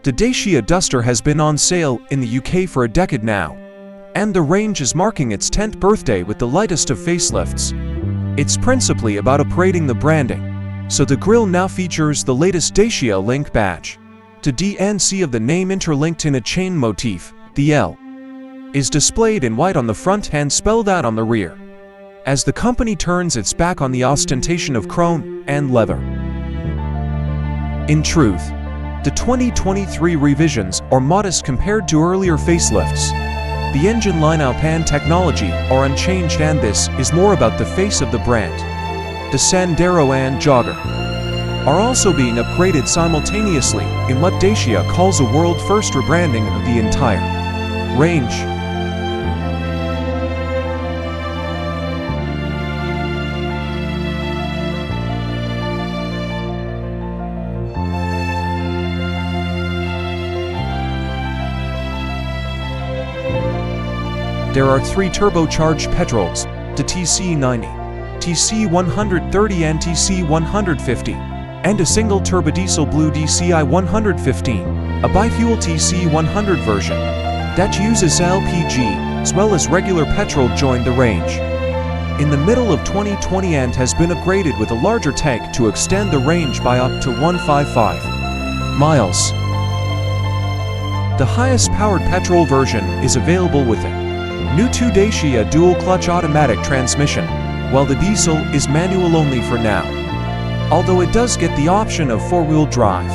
The Dacia Duster has been on sale in the UK for a decade now, and the range is marking its 10th birthday with the lightest of facelifts. It's principally about upgrading the branding, so the grille now features the latest Dacia Link badge. The DNC of the name interlinked in a chain motif, the L, is displayed in white on the front and spelled out on the rear, as the company turns its back on the ostentation of chrome and leather. In truth, the 2023 revisions are modest compared to earlier facelifts. The engine lineup and technology are unchanged, and this is more about the face of the brand. The Sandero and Jogger are also being upgraded simultaneously in what Dacia calls a world-first rebranding of the entire range. There are 3 turbocharged petrols, the TC90, TC130 and TC150, and a single turbodiesel blue DCI 115, a bifuel TC100 version that uses LPG as well as regular petrol joined the range. In the middle of 2020 and has been upgraded with a larger tank to extend the range by up to 155 miles. The highest powered petrol version is available with it. New to Dacia dual-clutch automatic transmission, while the diesel is manual only for now, although it does get the option of 4-wheel drive.